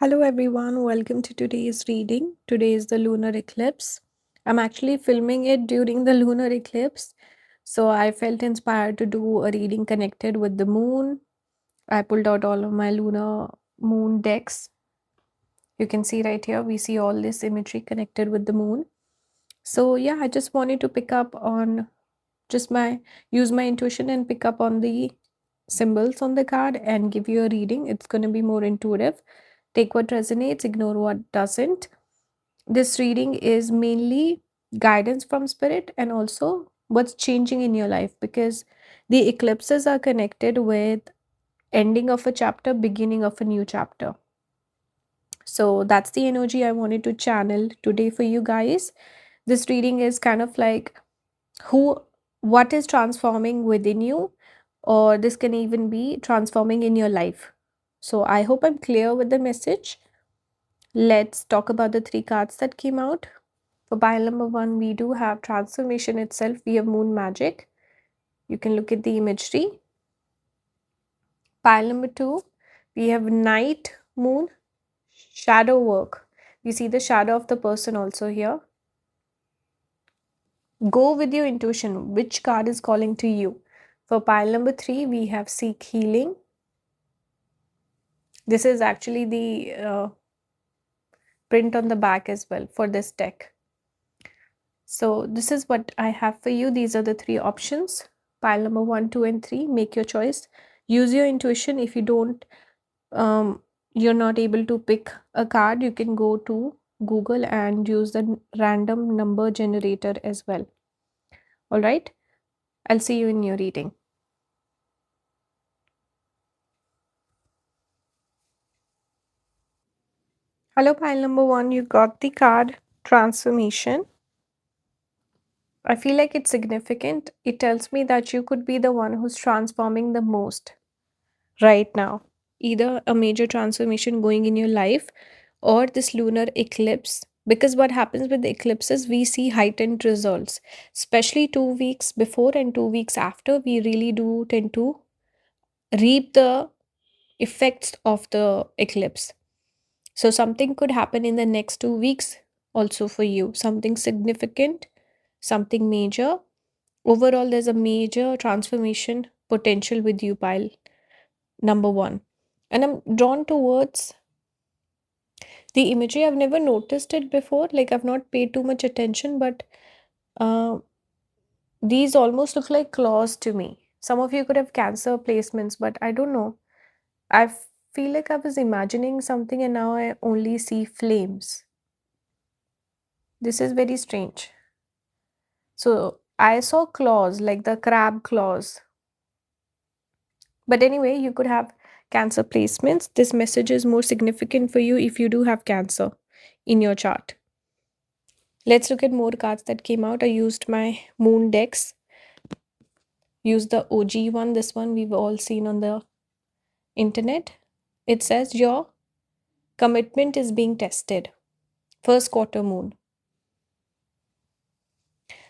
Hello everyone, welcome to today's reading. Today is the lunar eclipse. I'm actually filming it during the lunar eclipse, so I felt inspired to do a reading connected with the moon. I pulled out all of my lunar moon decks. You can see right here, we see all this imagery connected with the moon. So, yeah, I just wanted to pick up on just my use my intuition and pick up on the symbols on the card and give you a reading. It's going to be more intuitive. Take what resonates, ignore what doesn't. This reading is mainly guidance from spirit and also what's changing in your life, because the eclipses are connected with ending of a chapter, beginning of a new chapter. So that's the energy I wanted to channel today for you guys. This reading is kind of like who what is transforming within you, or this can even be transforming in your life. So I hope I'm clear with the message. Let's talk about the three cards that came out. For pile number one, we do have transformation itself. We have moon magic. You can look at the imagery. Pile number two, we have night moon shadow work. We see the shadow of the person also here. Go with your intuition. Which card is calling to you? For pile number three, we have seek healing. This is actually the print on the back as well for this deck. So this is what I have for you. These are the three options. Pile number one, two, and three. Make your choice. Use your intuition. If you don't, you're not able to pick a card, you can go to Google and use the random number generator as well. All right. I'll see you in your reading. Hello, pile number one. You got the card transformation. I feel like it's significant. It tells me that you could be the one who's transforming the most right now. Either a major transformation going in your life or this lunar eclipse. Because what happens with the eclipses, we see heightened results, especially 2 weeks before and 2 weeks after. We really do tend to reap the effects of the eclipse. So, something could happen in the next 2 weeks also for you, something significant, something major. Overall, there's a major transformation potential with you, pile number one. And I'm drawn towards the imagery. I've never noticed it before, like I've not paid too much attention, but uh, these almost look like claws to me. Some of you could have cancer placements, but I don't know. I feel like I was imagining something and now I only see flames. This is very strange. So I saw claws, like the crab claws. But anyway, you could have cancer placements. This message is more significant for you if you do have cancer in your chart. Let's look at more cards that came out. I used my moon decks. Used the OG one. This one we've all seen on the internet. It says your commitment is being tested. First quarter moon.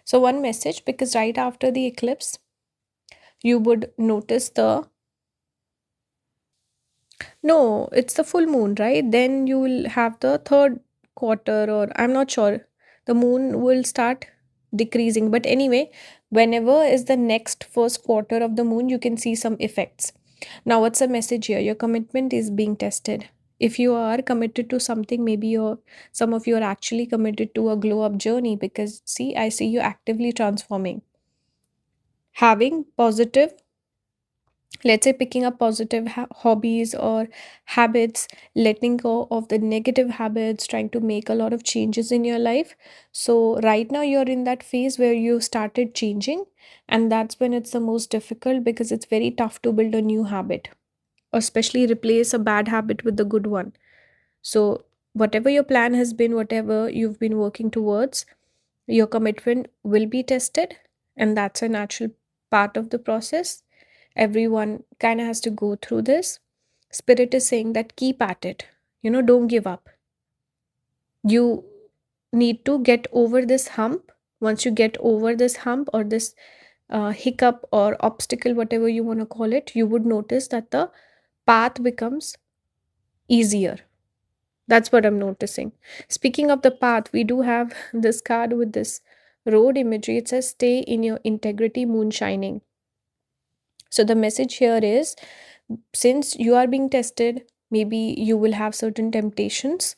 So one message, because right after the eclipse, you would notice the no, it's the full moon, right? Then you will have the third quarter, or I'm not sure. The moon will start decreasing. But anyway, whenever is the next first quarter of the moon, you can see some effects. Now, what's the message here? Your commitment is being tested. If you are committed to something, maybe some of you are actually committed to a glow up journey, because see, I see you actively transforming. Having positive, let's say picking up positive hobbies or habits, letting go of the negative habits, trying to make a lot of changes in your life. So right now you're in that phase where you started changing, and that's when it's the most difficult, because it's very tough to build a new habit, or especially replace a bad habit with the good one. So whatever your plan has been, whatever you've been working towards, your commitment will be tested, and that's a natural part of the process. Everyone kind of has to go through this. Spirit is saying that keep at it, don't give up. You need to get over this hump. Once you get over this hump, or this hiccup or obstacle, whatever you want to call it, you would notice that the path becomes easier. That's what I'm noticing. Speaking of the path, we do have this card with this road imagery. It says, stay in your integrity, moon shining. So the message here is, since you are being tested, maybe you will have certain temptations.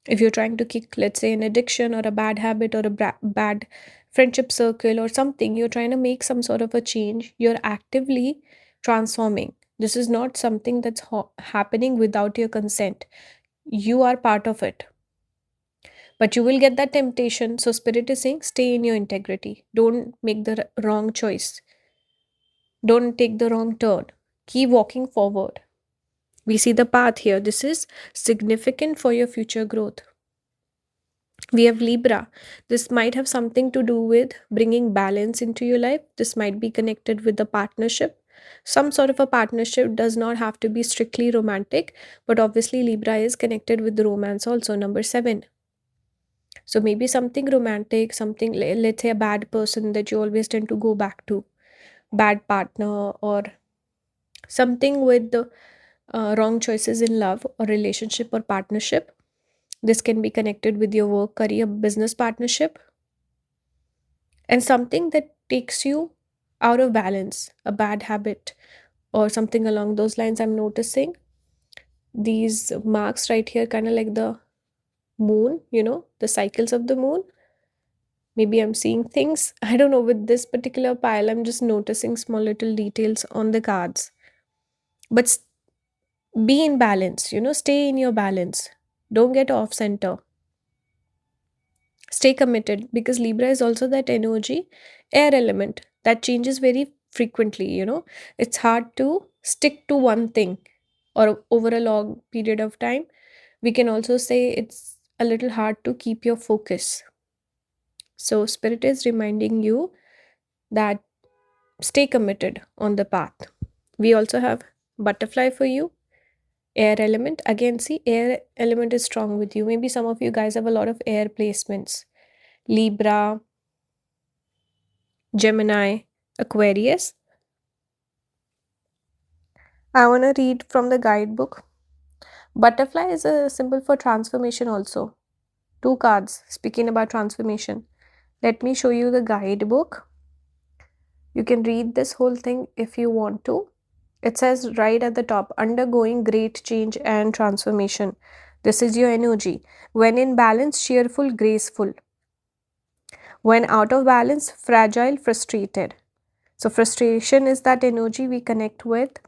If you're trying to kick, let's say, an addiction or a bad habit or a bad friendship circle or something, you're trying to make some sort of a change, you're actively transforming. This is not something that's happening without your consent. You are part of it, but you will get that temptation. So spirit is saying, stay in your integrity, don't make the wrong choice, don't take the wrong turn, keep walking forward. We see the path here. This is significant for your future growth. We have Libra. This might have something to do with bringing balance into your life. This might be connected with the partnership. Some sort of a partnership does not have to be strictly romantic, but obviously Libra is connected with the romance also, number 7. So maybe something romantic, something, let's say, a bad person that you always tend to go back to, bad partner, or something with the wrong choices in love or relationship or partnership. This can be connected with your work, career, business partnership, and something that takes you out of balance, a bad habit or something along those lines. I'm noticing these marks right here, kind of like the moon, the cycles of the moon. Maybe I'm seeing things, I don't know, with this particular pile. I'm just noticing small little details on the cards. But be in balance, stay in your balance. Don't get off center. Stay committed, because Libra is also that energy, air element that changes very frequently. It's hard to stick to one thing or over a long period of time. We can also say it's a little hard to keep your focus. So, Spirit is reminding you that stay committed on the path. We also have butterfly for you, air element. Again, see, air element is strong with you. Maybe some of you guys have a lot of air placements. Libra, Gemini, Aquarius. I want to read from the guidebook. Butterfly is a symbol for transformation also. Two cards speaking about transformation. Let me show you the guidebook. You can read this whole thing if you want to. It says right at the top, undergoing great change and transformation. This is your energy. When in balance, cheerful, graceful. When out of balance, fragile, frustrated. So, frustration is that energy we connect with,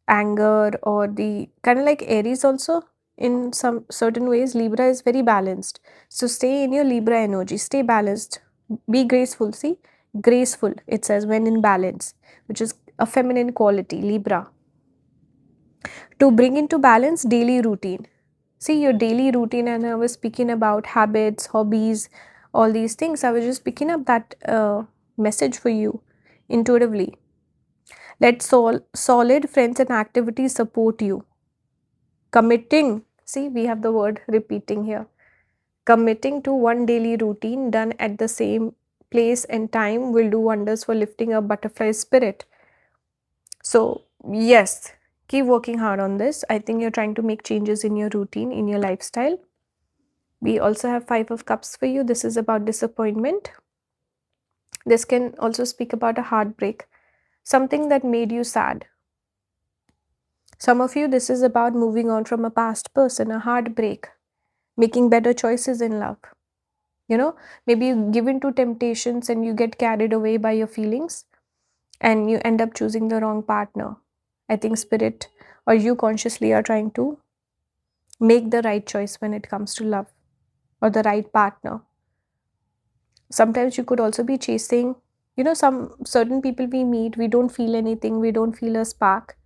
anger, or the kind of like Aries also. In some certain ways, Libra is very balanced. So, stay in your Libra energy, stay balanced, be graceful. See, graceful, it says, when in balance, which is a feminine quality, Libra. To bring into balance, daily routine. See, your daily routine, and I was speaking about habits, hobbies, all these things. I was just picking up that message for you intuitively. Let solid friends and activities support you. Committing, see, we have the word repeating here. Committing to one daily routine done at the same place and time will do wonders for lifting a butterfly spirit. So, yes, keep working hard on this. I think you're trying to make changes in your routine, in your lifestyle. We also have 5 of cups for you. This is about disappointment. This can also speak about a heartbreak, something that made you sad. Some of you, this is about moving on from a past person, a heartbreak, making better choices in love. Maybe you give in to temptations and you get carried away by your feelings and you end up choosing the wrong partner. I think spirit or you consciously are trying to make the right choice when it comes to love or the right partner. Sometimes you could also be chasing, some certain people we meet, we don't feel anything, we don't feel a spark.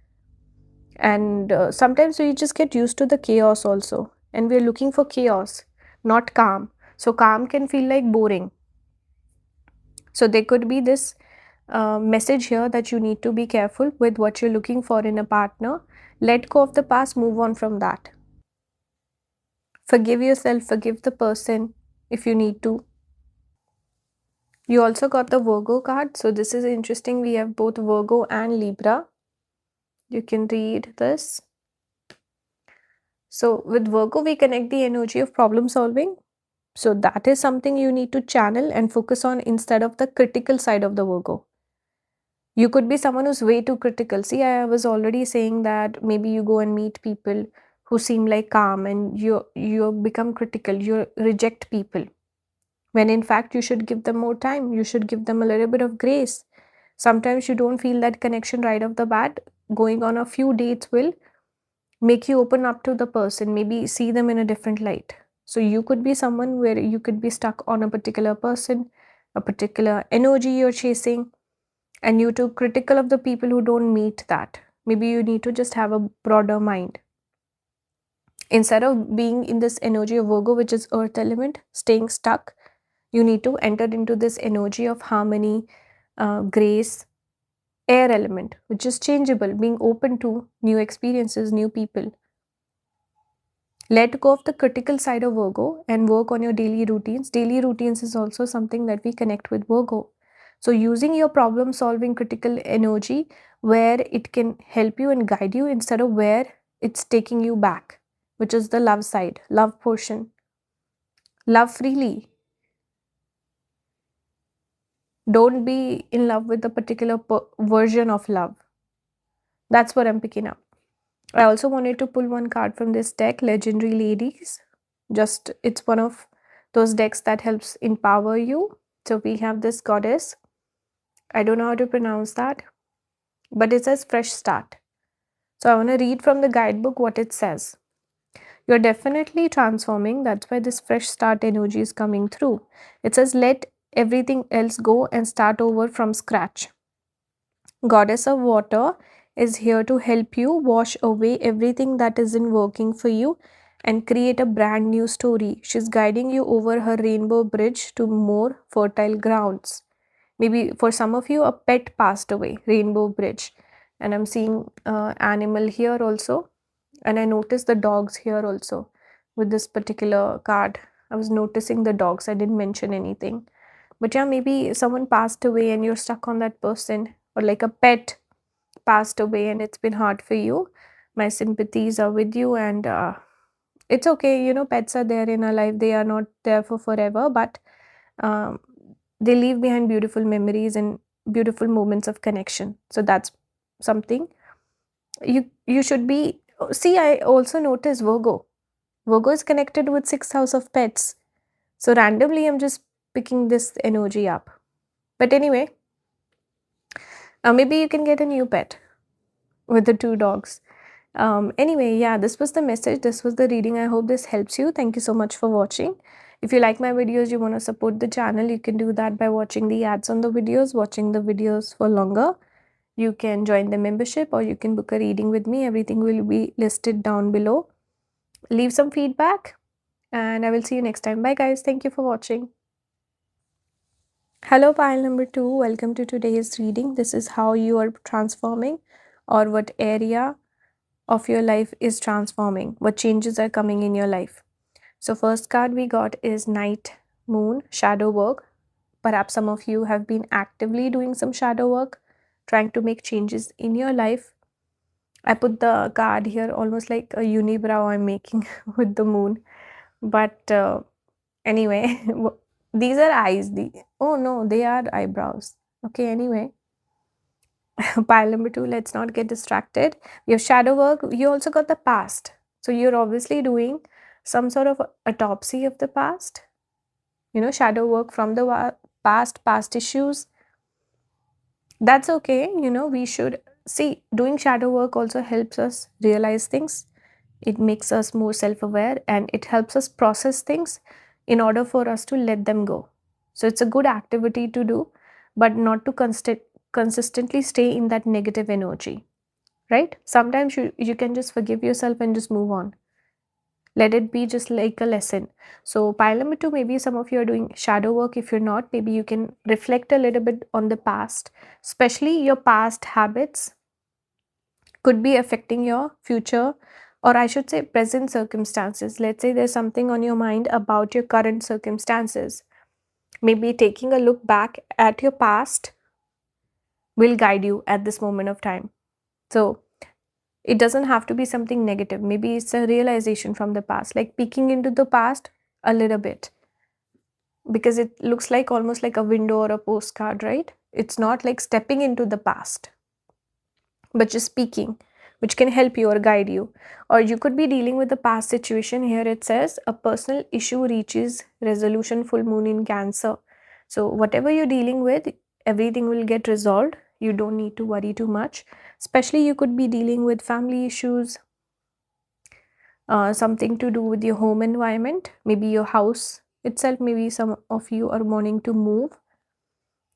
And sometimes we just get used to the chaos also. And we're looking for chaos, not calm. So, calm can feel like boring. So, there could be this message here that you need to be careful with what you're looking for in a partner. Let go of the past, move on from that. Forgive yourself, forgive the person if you need to. You also got the Virgo card. So, this is interesting. We have both Virgo and Libra. You can read this. So with Virgo, we connect the energy of problem solving. So that is something you need to channel and focus on instead of the critical side of the Virgo. You could be someone who's way too critical. See, I was already saying that maybe you go and meet people who seem like calm and you become critical, you reject people. When in fact you should give them more time, you should give them a little bit of grace. Sometimes you don't feel that connection right off the bat. Going on a few dates will make you open up to the person, maybe see them in a different light. So you could be someone where you could be stuck on a particular person, a particular energy you're chasing, and you're too critical of the people who don't meet that. Maybe you need to just have a broader mind. Instead of being in this energy of Virgo, which is earth element, staying stuck, you need to enter into this energy of harmony, grace, air element, which is changeable, being open to new experiences, new people. Let go of the critical side of Virgo and work on your daily routines. Daily routines is also something that we connect with Virgo. So, using your problem solving critical energy where it can help you and guide you instead of where it's taking you back, which is the love side, love portion. Love freely. Don't be in love with a particular version of love. That's what I'm picking up. I also wanted to pull one card from this deck, Legendary Ladies. Just it's one of those decks that helps empower you. So we have this goddess. I don't know how to pronounce that, but it says fresh start. So I want to read from the guidebook what it says. You're definitely transforming. That's why this fresh start energy is coming through. It says let everything else go and start over from scratch. Goddess of Water is here to help you wash away everything that isn't working for you and create a brand new story. She's guiding you over her rainbow bridge to more fertile grounds. Maybe for some of you, a pet passed away, rainbow bridge. And I'm seeing animal here also. And I noticed the dogs here also with this particular card. I was noticing the dogs. I didn't mention anything. But yeah, maybe someone passed away and you're stuck on that person, or like a pet passed away and it's been hard for you. My sympathies are with you, and it's okay. You know, pets are there in our life, they are not there for forever, but um, they leave behind beautiful memories and beautiful moments of connection. So that's something you should be. See, I also notice Virgo is connected with sixth house of pets. So randomly I'm just picking this energy up. But anyway, maybe you can get a new pet with the two dogs. Anyway, yeah, this was the message. This was the reading. I hope this helps you. Thank you so much for watching. If you like my videos, you want to support the channel, you can do that by watching the ads on the videos, watching the videos for longer. You can join the membership or you can book a reading with me. Everything will be listed down below. Leave some feedback and I will see you next time. Bye, guys. Thank you for watching. Hello, pile number 2. Welcome to today's reading. This is how you are transforming, or what area of your life is transforming, what changes are coming in your life. So first card we got is Night Moon, shadow work. Perhaps some of you have been actively doing some shadow work, trying to make changes in your life. I put the card here almost like a unibrow I'm making with the moon. But anyway, these are eyes. Oh no, they are eyebrows. Okay, anyway. Pile number 2, let's not get distracted. We have shadow work. You also got the past. So you're obviously doing some sort of autopsy of the past. You know, shadow work from the past issues. That's okay. You know, we should see, doing shadow work also helps us realize things. It makes us more self aware and it helps us process things in order for us to let them go. So it's a good activity to do, but not to consistently stay in that negative energy, right? Sometimes you can just forgive yourself and just move on. Let it be just like a lesson. So pile number 2, maybe some of you are doing shadow work. If you're not, maybe you can reflect a little bit on the past, especially your past habits could be affecting your future, or I should say present circumstances. Let's say there's something on your mind about your current circumstances. Maybe taking a look back at your past will guide you at this moment of time. So It doesn't have to be something negative. Maybe it's a realization from the past, like peeking into the past a little bit, because it looks like almost like a window or a postcard, right? It's not like stepping into the past, but just speaking, which can help you or guide you. Or you could be dealing with the past situation. Here it says a personal issue reaches resolution, full moon in Cancer. So, whatever you're dealing with, everything will get resolved. You don't need to worry too much. Especially, you could be dealing with family issues, something to do with your home environment, maybe your house itself. Maybe some of you are wanting to move,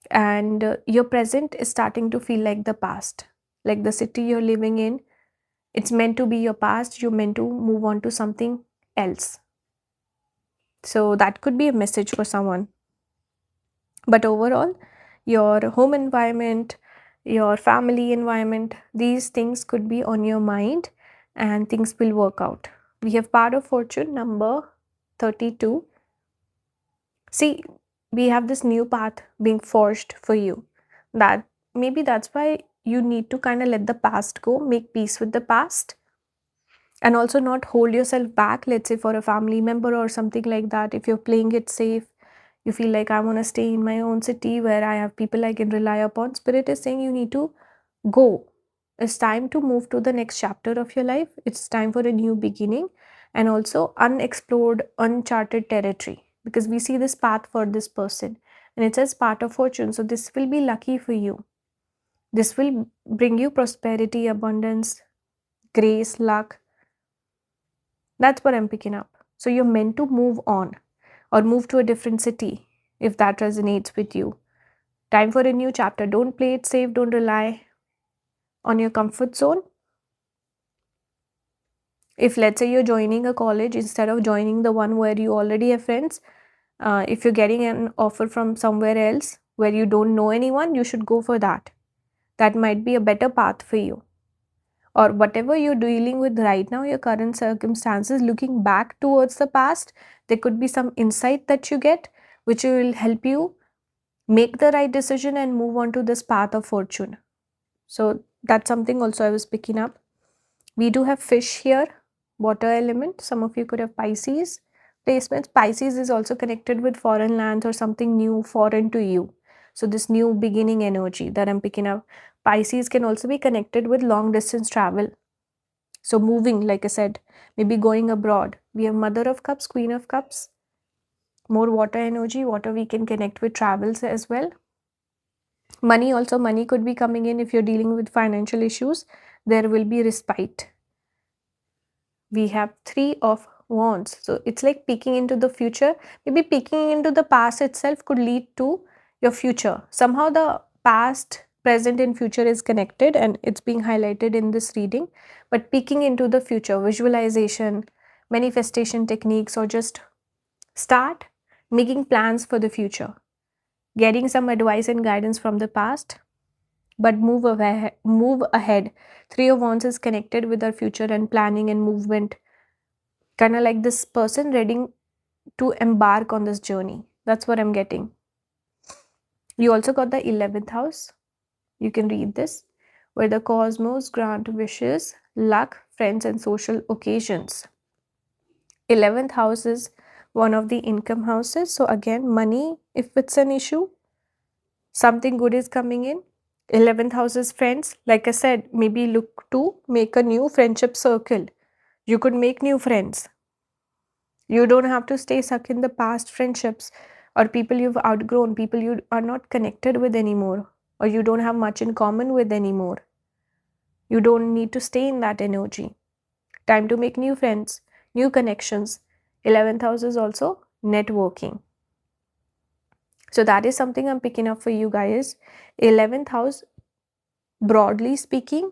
and your present is starting to feel like the past, like the city you're living in. It's meant to be your past. You're meant to move on to something else. So that could be a message for someone. But overall, your home environment, your family environment, these things could be on your mind and things will work out. We have part of fortune number 32. See, we have this new path being forged for you. That maybe that's why you need to kind of let the past go, make peace with the past, and also not hold yourself back. Let's say for a family member or something like that, if you're playing it safe, you feel like I want to stay in my own city where I have people I can rely upon. Spirit is saying you need to go. It's time to move to the next chapter of your life. It's time for a new beginning, and also unexplored, uncharted territory, because we see this path for this person and it says part of fortune. So this will be lucky for you. This will bring you prosperity, abundance, grace, luck. That's what I'm picking up. So you're meant to move on or move to a different city if that resonates with you. Time for a new chapter. Don't play it safe. Don't rely on your comfort zone. If let's say you're joining a college instead of joining the one where you already have friends, if you're getting an offer from somewhere else where you don't know anyone, you should go for that. That might be a better path for you. Or whatever you're dealing with right now, your current circumstances, looking back towards the past, there could be some insight that you get which will help you make the right decision and move on to this path of fortune. So that's something also I was picking up. We do have fish here, water element. Some of you could have Pisces placements. Pisces is also connected with foreign lands or something new, foreign to you. So this new beginning energy that I'm picking up. Pisces can also be connected with long distance travel. So moving, like I said, maybe going abroad. We have Mother of Cups, Queen of Cups, more water energy. Water we can connect with travels as well. Money also, money could be coming in if you're dealing with financial issues. There will be respite. We have Three of Wands. So it's like peeking into the future. Maybe peeking into the past itself could lead to your future. Somehow the past, present, and future is connected and it's being highlighted in this reading. But peeking into the future, visualization, manifestation techniques, or just start making plans for the future. Getting some advice and guidance from the past, but move ahead. Three of Wands is connected with our future and planning and movement, kind of like this person ready to embark on this journey. That's what I'm getting. You also got the 11th house. You can read this, where the cosmos grant wishes, luck, friends, and social occasions. 11th house is one of the income houses. So again, money, if it's an issue, something good is coming in. 11th house is friends. Like I said, maybe look to make a new friendship circle. You could make new friends. You don't have to stay stuck in the past friendships or people you've outgrown, people you are not connected with anymore, or you don't have much in common with anymore. You don't need to stay in that energy. Time to make new friends, new connections. 11th house is also networking. So that is something I'm picking up for you guys. 11th house, broadly speaking,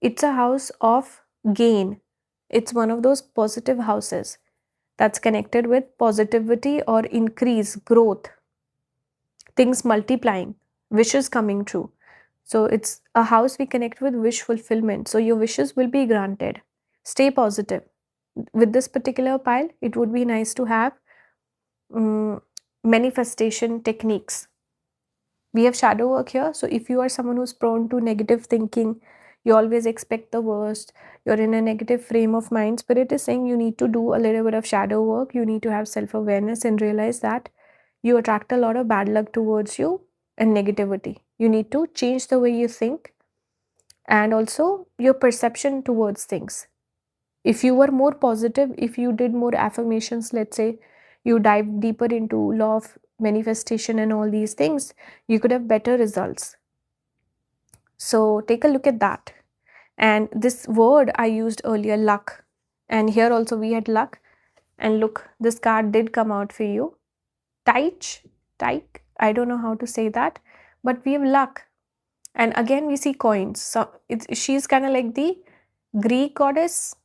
it's a house of gain. It's one of those positive houses that's connected with positivity or increase, growth, things multiplying, wishes coming true. So it's a house we connect with wish fulfillment. So your wishes will be granted. Stay positive. With this particular pile, it would be nice to have manifestation techniques. We have shadow work here. So if you are someone who's prone to negative thinking, You always expect the worst. You're in a negative frame of mind. Spirit is saying you need to do a little bit of shadow work. You need to have self awareness and realize that you attract a lot of bad luck towards you and negativity. You need to change the way you think and also your perception towards things. If you were more positive, if you did more affirmations, let's say you dive deeper into law of manifestation and all these things, you could have better results. So take a look at that. And this word I used earlier, luck, and here also we had luck. And look, this card did come out for you. Taich, Taik, I don't know how to say that, but we have luck. And again we see coins. So she's kind of like the Greek goddess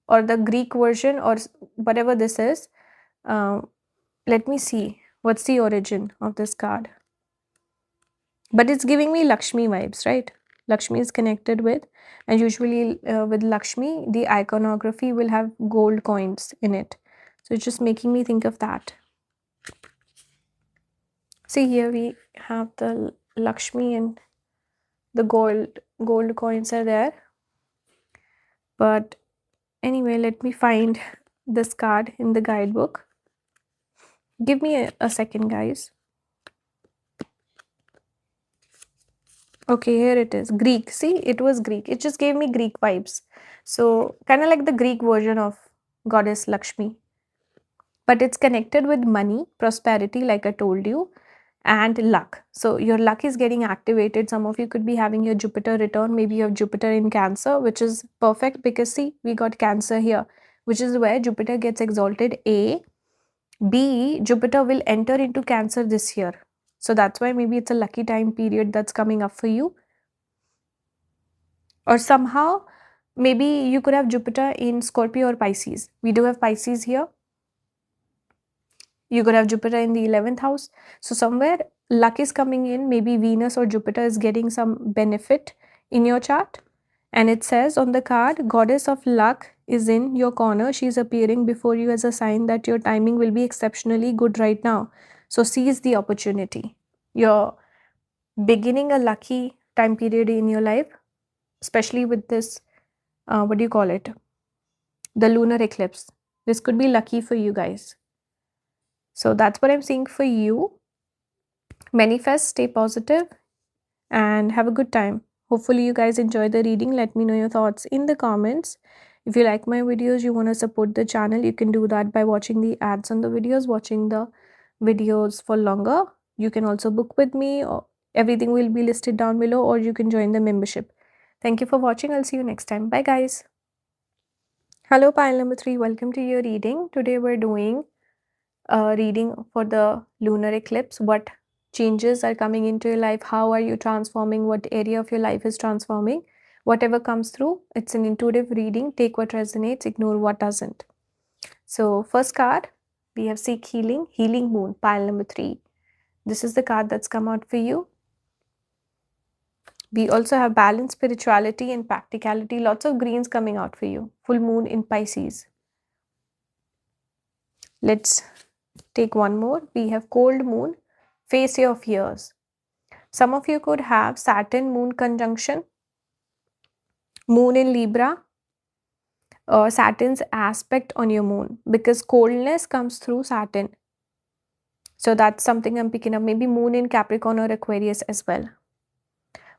or the Greek version or whatever this is. Let me see what's the origin of this card. But it's giving me Lakshmi vibes, right? Lakshmi is connected with, and usually with Lakshmi, the iconography will have gold coins in it. So it's just making me think of that. See, here we have the Lakshmi and the gold coins are there. But anyway, let me find this card in the guidebook. Give me a second, guys. Okay, here it is. Greek. See, it was Greek. It just gave me Greek vibes. So, kind of like the Greek version of goddess Lakshmi. But it's connected with money, prosperity, like I told you, and luck. So, your luck is getting activated. Some of you could be having your Jupiter return. Maybe you have Jupiter in Cancer, which is perfect because see, we got Cancer here, which is where Jupiter gets exalted. A. B. Jupiter will enter into Cancer this year. So, that's why maybe it's a lucky time period that's coming up for you. Or somehow, maybe you could have Jupiter in Scorpio or Pisces. We do have Pisces here. You could have Jupiter in the 11th house. So somewhere luck is coming in. Maybe Venus or Jupiter is getting some benefit in your chart. And it says on the card, Goddess of Luck is in your corner. She's appearing before you as a sign that your timing will be exceptionally good right now. So seize the opportunity. You're beginning a lucky time period in your life, especially with this, what do you call it? The lunar eclipse. This could be lucky for you guys. So that's what I'm seeing for you. Manifest, stay positive, and have a good time. Hopefully, you guys enjoy the reading. Let me know your thoughts in the comments. If you like my videos, you want to support the channel, you can do that by watching the ads on the videos, watching the videos for longer. You can also book with me, or everything will be listed down below, or you can join the membership. Thank you for watching. I'll see you next time. Bye, guys. Hello, pile number 3. Welcome to your reading. Today, we're doing a reading for the lunar eclipse. What changes are coming into your life? How are you transforming? What area of your life is transforming? Whatever comes through, it's an intuitive reading. Take what resonates, ignore what doesn't. So, first card, we have Seek Healing, Healing Moon, pile number 3. This is the card that's come out for you. We also have Balance, Spirituality, and Practicality. Lots of greens coming out for you. Full moon in Pisces. Let's take one more. We have Cold Moon, Face Your Fears. Some of you could have Saturn Moon conjunction, Moon in Libra, or Saturn's aspect on your moon, because coldness comes through Saturn. So that's something I'm picking up. Maybe Moon in Capricorn or Aquarius as well.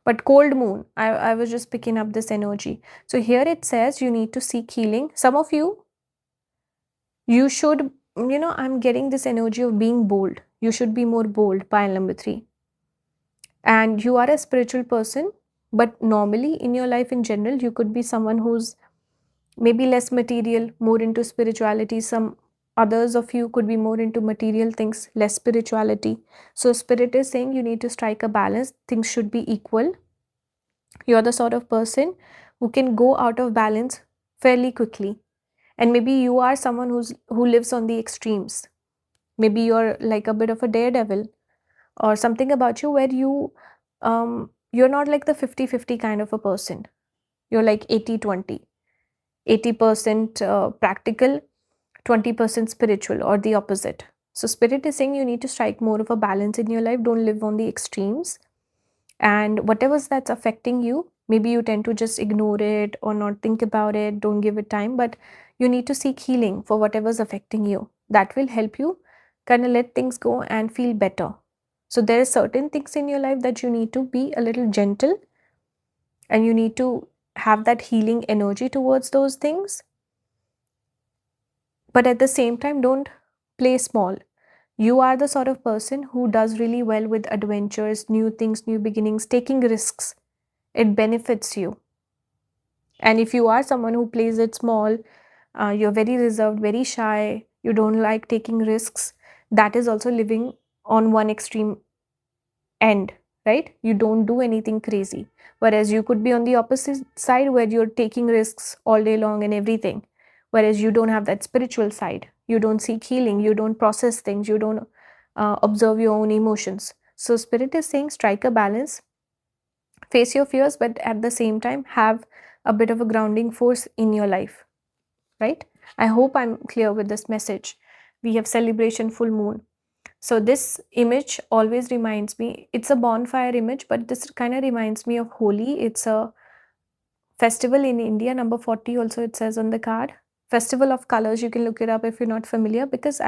But cold moon, I was just picking up this energy. So here it says you need to seek healing. Some of you should, I'm getting this energy of being bold. You should be more bold, pile number 3. And you are a spiritual person, but normally in your life in general, you could be someone who's maybe less material, more into spirituality. Some others of you could be more into material things, less spirituality. So spirit is saying you need to strike a balance. Things should be equal. You're the sort of person who can go out of balance fairly quickly. And maybe you are someone who lives on the extremes. Maybe you're like a bit of a daredevil, or something about you where you're not like the 50-50 kind of a person. You're like 80-20. 80% practical, 20% spiritual, or the opposite. So spirit is saying you need to strike more of a balance in your life. Don't live on the extremes. And whatever that's affecting you, Maybe you tend to just ignore it or not think about it, don't give it time, but you need to seek healing for whatever's affecting you. That will help you kind of let things go and feel better. So there are certain things in your life that you need to be a little gentle, and you need to have that healing energy towards those things. But at the same time, don't play small. You are the sort of person who does really well with adventures, new things, new beginnings, taking risks. It benefits you. And if you are someone who plays it small, you're very reserved, very shy, you don't like taking risks, that is also living on one extreme end, right? You don't do anything crazy. Whereas you could be on the opposite side where you're taking risks all day long and everything. Whereas you don't have that spiritual side. You don't seek healing, you don't process things, you don't observe your own emotions. So, Spirit is saying strike a balance, face your fears, but at the same time, have a bit of a grounding force in your life, right? I hope I'm clear with this message. We have celebration full moon. So this image always reminds me, it's a bonfire image, but this kind of reminds me of Holi. It's a festival in India, number 40 also it says on the card. Festival of colors. You can look it up if you're not familiar, because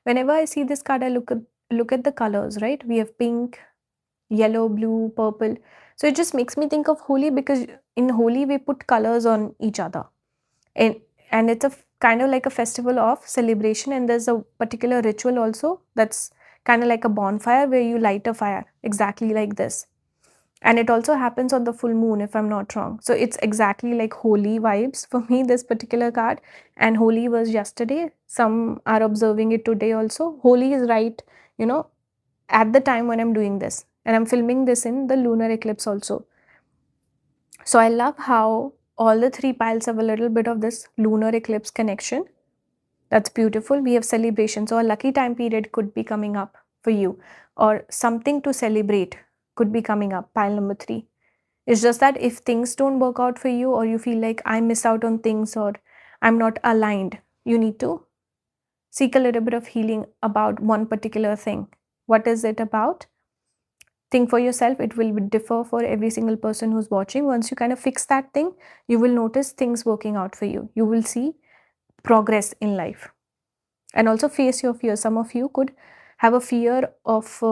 whenever I see this card, I look at the colors, right? We have pink, yellow, blue, purple. So it just makes me think of Holi, because in Holi we put colors on each other. And it's kind of like a festival of celebration, and there's a particular ritual also that's kind of like a bonfire where you light a fire exactly like this. And it also happens on the full moon, if I'm not wrong. So it's exactly like holy vibes for me, this particular card. And Holi was yesterday, some are observing it today also. Holi is right, you know, at the time when I'm doing this, and I'm filming this in the lunar eclipse also. So I love how all the three piles have a little bit of this lunar eclipse connection. That's beautiful. We have celebrations. So a lucky time period could be coming up for you, or something to celebrate could be coming up. Pile number 3. It's just that if things don't work out for you, or you feel like I miss out on things, or I'm not aligned, you need to seek a little bit of healing about one particular thing. What is it about? Think for yourself. It will differ for every single person who's watching. Once you kind of fix that thing, you will notice things working out for you. You will see progress in life. And also face your fear. Some of you could have a fear of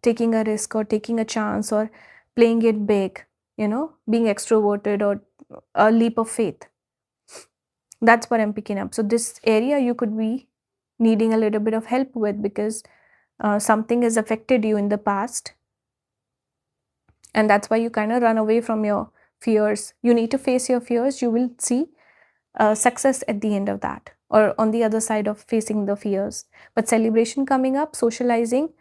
taking a risk, or taking a chance, or playing it big, being extroverted, or a leap of faith. That's what I'm picking up. So this area you could be needing a little bit of help with, because something has affected you in the past, and that's why you kind of run away from your fears. You need to face your fears. You will see success at the end of that, or on the other side of facing the fears. But celebration coming up, socializing,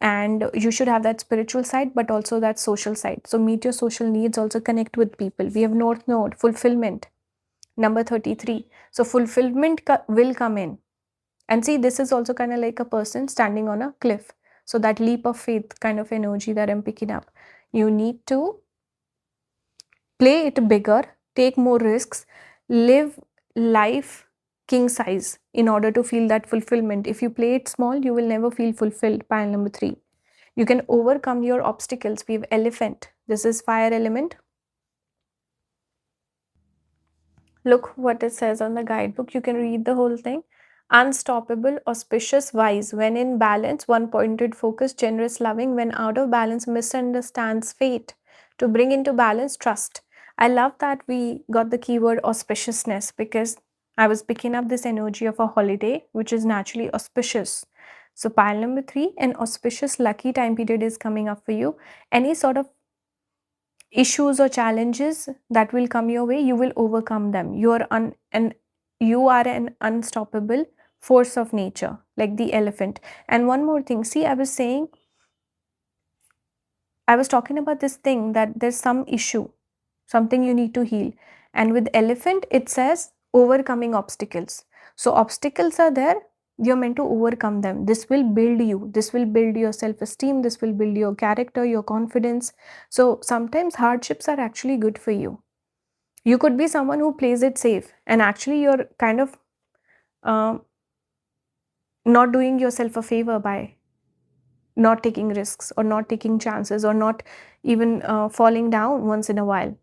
and you should have that spiritual side, but also that social side. So meet your social needs, also connect with people. We have North Node, fulfillment, number 33. So fulfillment will come in. And see, this is also kind of like a person standing on a cliff. So that leap of faith kind of energy that I'm picking up. You need to play it bigger, take more risks, live life king size in order to feel that fulfillment. If you play it small, you will never feel fulfilled. Pile number 3. You can overcome your obstacles. We have elephant. This is fire element. Look what it says on the guidebook. You can read the whole thing. Unstoppable, auspicious, wise. When in balance, one pointed focus, generous, loving. When out of balance, misunderstands fate. To bring into balance, trust. I love that we got the keyword auspiciousness, because I was picking up this energy of a holiday, which is naturally auspicious. So, pile number 3, an auspicious, lucky time period is coming up for you. Any sort of issues or challenges that will come your way, you will overcome them. You are an unstoppable force of nature, like the elephant. And one more thing, see, I was talking about this thing, that there's some issue, something you need to heal. And with elephant, it says overcoming obstacles. So obstacles are there, you're meant to overcome them. This will build you, this will build your self-esteem, this will build your character, your confidence. So sometimes hardships are actually good for you. You could be someone who plays it safe, and actually you're kind of uh, not doing yourself a favor by not taking risks, or not taking chances, or not even falling down once in a while.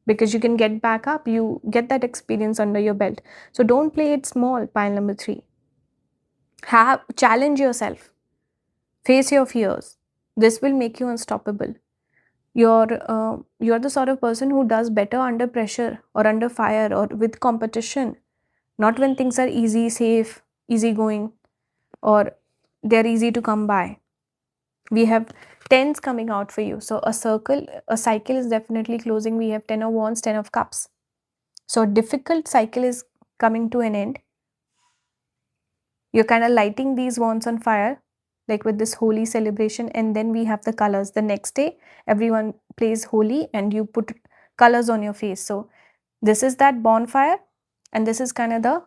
because you can get back up. You get that experience under your belt. So don't play it small. Pile number 3. Have challenge yourself. Face your fears. This will make you unstoppable. You're the sort of person who does better under pressure or under fire or with competition, not when things are easy, safe, easy going, or they're easy to come by. We have tens coming out for you. So a cycle is definitely closing. We have 10 of wands, 10 of cups. So a difficult cycle is coming to an end. You're kind of lighting these wands on fire, like with this holy celebration. And then we have the colors. The next day, everyone plays holy and you put colors on your face. So this is that bonfire, and this is kind of the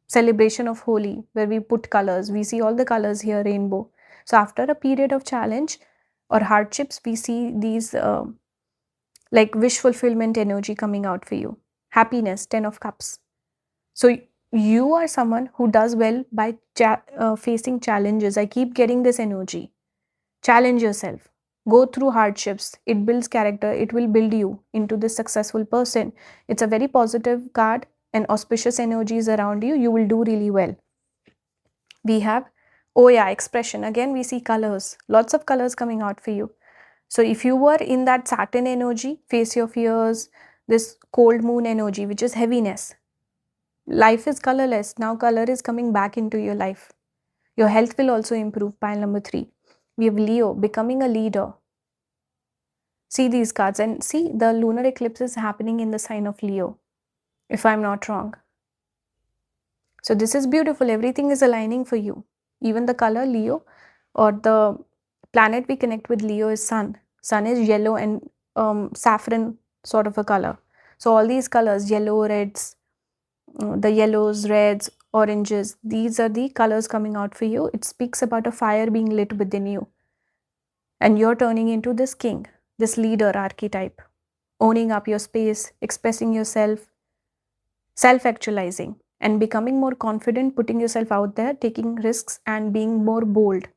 celebration of Holi, where we put colors. We see all the colors here, rainbow. So after a period of challenge or hardships, we see these like wish fulfillment energy coming out for you. Happiness, 10 of cups. So you are someone who does well by facing challenges. I keep getting this energy. Challenge yourself. Go through hardships. It builds character. It will build you into this successful person. It's a very positive card, and auspicious energies around you. You will do really well. We have, oh yeah, expression. Again, we see colors. Lots of colors coming out for you. So if you were in that Saturn energy, face your fears, this cold moon energy, which is heaviness. Life is colorless. Now color is coming back into your life. Your health will also improve. Pile number 3. We have Leo, becoming a leader. See these cards and see the lunar eclipse is happening in the sign of Leo, if I'm not wrong. So this is beautiful. Everything is aligning for you. Even the color Leo, or the planet we connect with Leo, is Sun. Sun is yellow and saffron sort of a color. So all these colors, yellow, reds, the yellows, reds, oranges, these are the colors coming out for you. It speaks about a fire being lit within you. And you're turning into this king, this leader archetype, owning up your space, expressing yourself, self-actualizing, and becoming more confident, putting yourself out there, taking risks, and being more bold.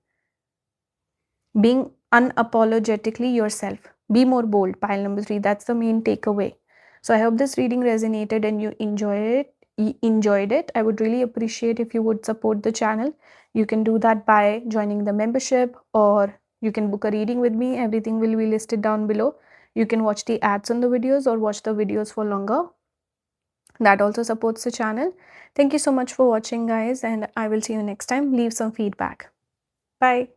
Being unapologetically yourself. Be more bold. Pile number 3. That's the main takeaway. So I hope this reading resonated and you enjoyed it. I would really appreciate if you would support the channel. You can do that by joining the membership, or you can book a reading with me. Everything will be listed down below. You can watch the ads on the videos or watch the videos for longer. That also supports the channel. Thank you so much for watching, guys, and I will see you next time. Leave some feedback. Bye.